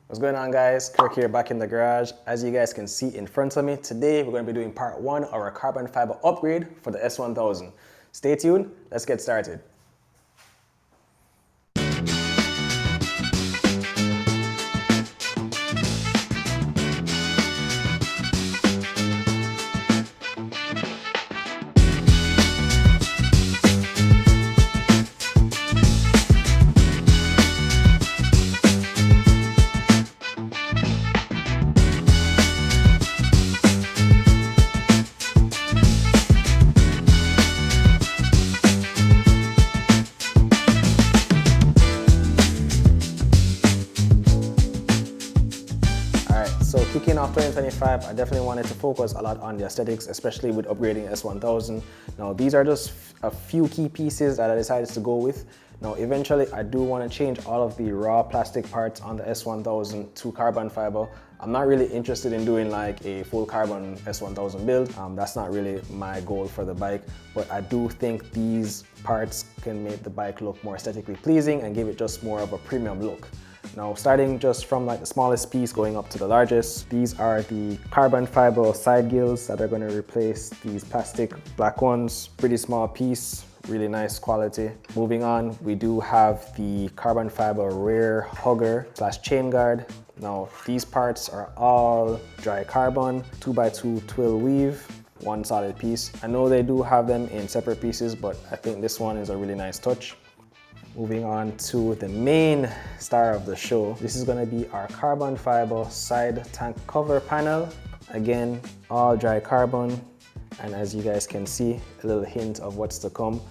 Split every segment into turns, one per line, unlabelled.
What's going on, guys? Kirk here, back in the garage. As you guys can see in front of me, today we're going to be doing part 1 of our carbon fiber upgrade for the S1000. Stay tuned, let's get started. So kicking off 2025, I definitely wanted to focus a lot on the aesthetics, especially with upgrading S1000. Now, these are just a few key pieces that I decided to go with. Now, eventually, I do want to change all of the raw plastic parts on the S1000 to carbon fiber. I'm not really interested in doing like a full carbon S1000 build. That's not really my goal for the bike, but I do think these parts can make the bike look more aesthetically pleasing and give it just more of a premium look. Now, starting just from like the smallest piece going up to the largest, these are the carbon fiber side gills that are going to replace these plastic black ones. Pretty small piece, really nice quality. Moving on, we do have the carbon fiber rear hugger / chain guard. Now, these parts are all dry carbon, 2x2 twill weave, one solid piece. I know they do have them in separate pieces, but I think this one is a really nice touch. Moving on to the main star of the show. This is going to be our carbon fiber side tank cover panel. Again, all dry carbon. And as you guys can see, a little hint of what's to come,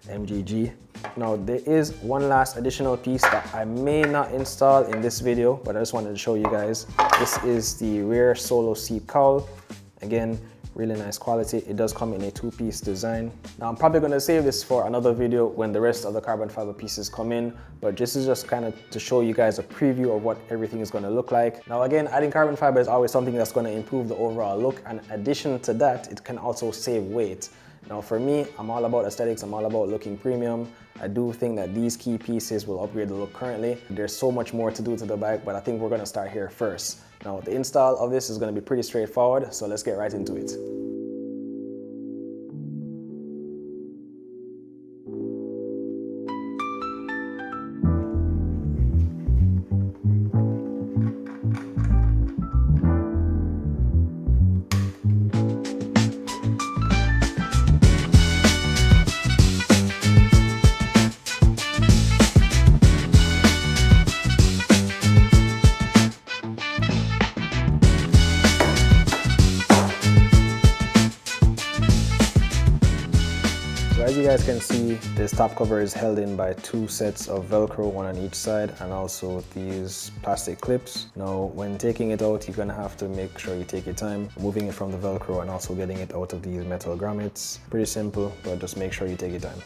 MGG. Now, there is one last additional piece that I may not install in this video, but I just wanted to show you guys. This is the rear solo seat cowl. Again, really nice quality. It does come in a 2-piece design. Now, I'm probably going to save this for another video when the rest of the carbon fiber pieces come in, but this is just kind of to show you guys a preview of what everything is going to look like. Now, again, adding carbon fiber is always something that's going to improve the overall look, and in addition to that, it can also save weight. Now, for me, I'm all about aesthetics. I'm all about looking premium. I do think that these key pieces will upgrade the look currently. There's so much more to do to the bike, but I think we're going to start here first. Now, the install of this is going to be pretty straightforward, so let's get right into it. As you guys can see, this top cover is held in by 2 sets of Velcro, one on each side, and also these plastic clips. Now, when taking it out, you're gonna have to make sure you take your time, moving it from the Velcro and also getting it out of these metal grommets. Pretty simple, but just make sure you take your time.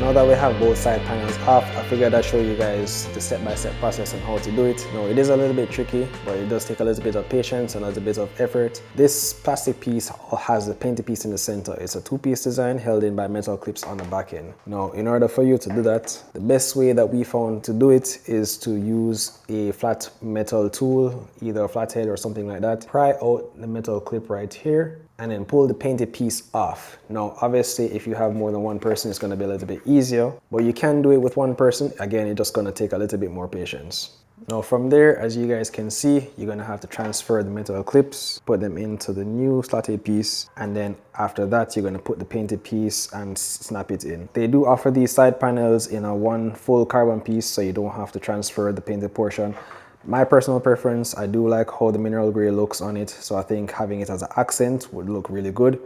So now that we have both side panels off, I figured I'd show you guys the step-by-step process on how to do it. Now it is a little bit tricky, but it does take a little bit of patience and a little bit of effort. This plastic piece has the painted piece in the center. It's a two-piece design held in by metal clips on the back end. Now in order for you to do that, the best way that we found to do it is to use a flat metal tool, either a flathead or something like that. Pry out the metal clip right here and then pull the painted piece off. Now, obviously, if you have more than one person, it's gonna be a little bit easier, but you can do it with one person. Again, it's just gonna take a little bit more patience. Now from there, as you guys can see, you're gonna have to transfer the metal clips, put them into the new slotted piece, and then after that, you're gonna put the painted piece and snap it in. They do offer these side panels in a one full carbon piece, so you don't have to transfer the painted portion. My personal preference, I do like how the mineral gray looks on it, so I think having it as an accent would look really good.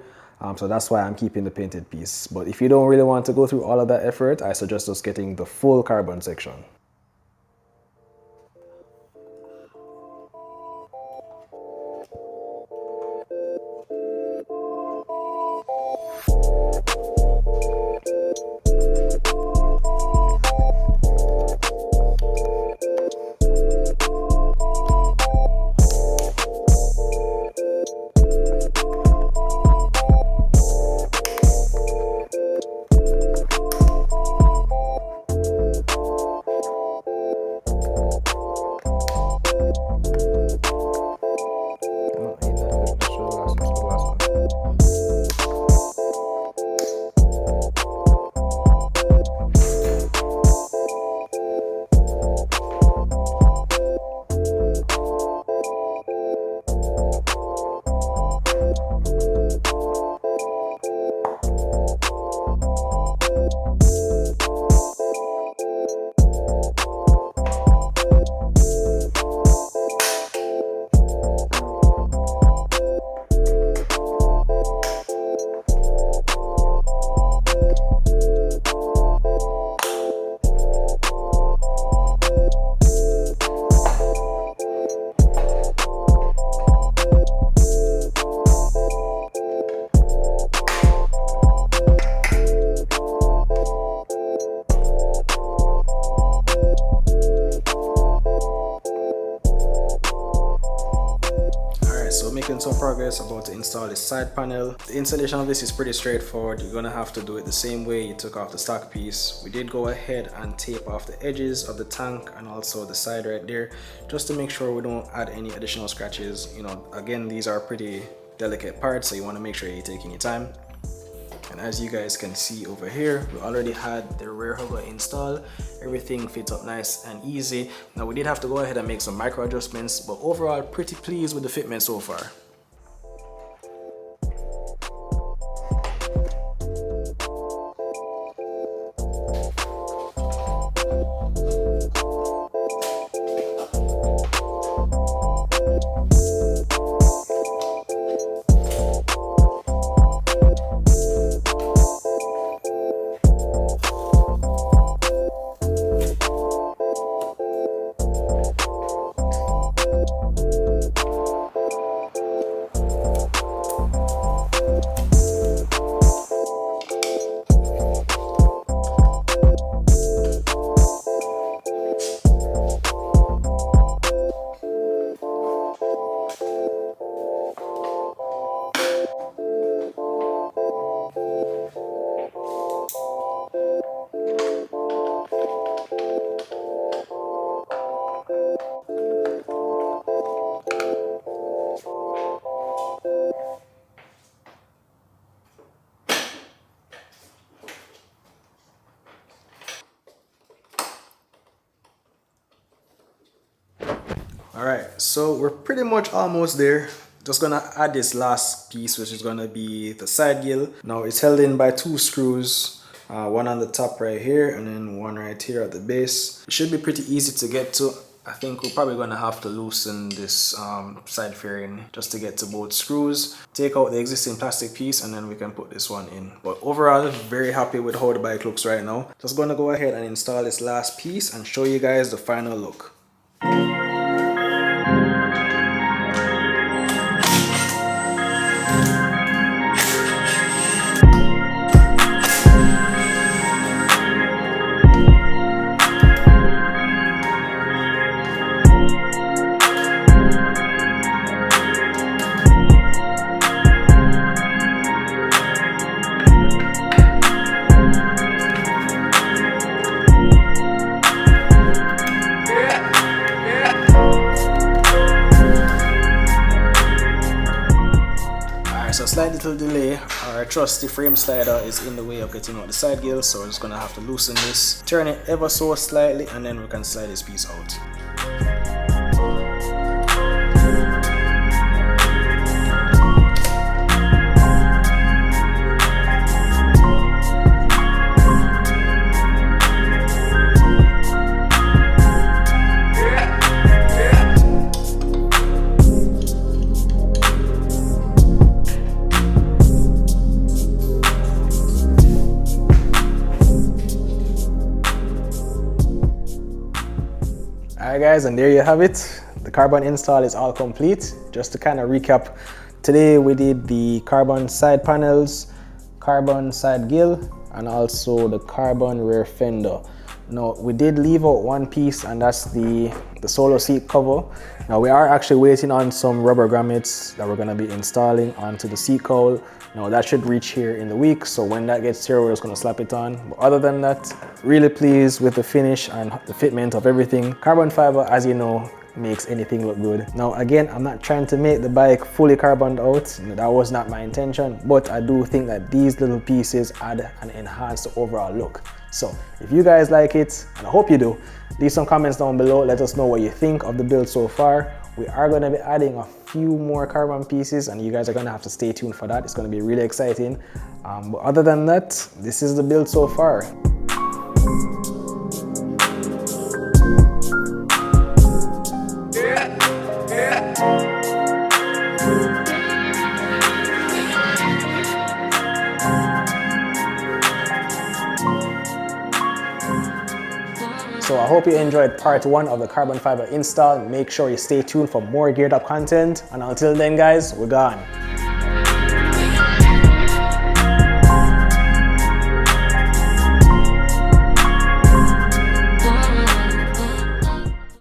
So that's why I'm keeping the painted piece. But if you don't really want to go through all of that effort, I suggest just getting the full carbon section. Making some progress, about to install this side panel. The installation of this is pretty straightforward. You're gonna have to do it the same way you took off the stock piece. We did go ahead and tape off the edges of the tank and also the side right there, just to make sure we don't add any additional scratches. You know, again, these are pretty delicate parts, so you want to make sure you're taking your time. And as you guys can see over here, we already had the rear hugger installed. Everything fits up nice and easy. Now we did have to go ahead and make some micro adjustments, but overall pretty pleased with the fitment so far. Alright, so we're pretty much almost there. Just gonna add this last piece, which is gonna be the side gill. Now it's held in by two screws, one on the top right here and then one right here at the base. It should be pretty easy to get to. I think we're probably gonna have to loosen this side fairing just to get to both screws. Take out the existing plastic piece and then we can put this one in. But overall, very happy with how the bike looks right now. Just gonna go ahead and install this last piece and show you guys the final look. little delay. Our trusty frame slider is in the way of getting out the side gill, so we're just gonna have to loosen this, turn it ever so slightly, and then we can slide this piece out. Alright guys, and there you have it. The carbon install is all complete. Just to kind of recap, today we did the carbon side panels, carbon side gill, and also the carbon rear fender. Now we did leave out one piece, and that's the solo seat cover. Now we are actually waiting on some rubber grommets that we're going to be installing onto the seat cowl. Now that should reach here in the week, so when that gets here, we're just going to slap it on. But other than that, really pleased with the finish and the fitment of everything. Carbon fiber, as you know, makes anything look good. Now again, I'm not trying to make the bike fully carboned out. That was not my intention, but I do think that these little pieces add and enhance the overall look. So if you guys like it, and I hope you do, leave some comments down below. Let us know what you think of the build so far. We are going to be adding a few more carbon pieces, and you guys are going to have to stay tuned for that. It's going to be really exciting. But other than that, this is the build so far. So I hope you enjoyed part 1 of the carbon fiber install. Make sure you stay tuned for more geared up content. And until then guys, we're gone.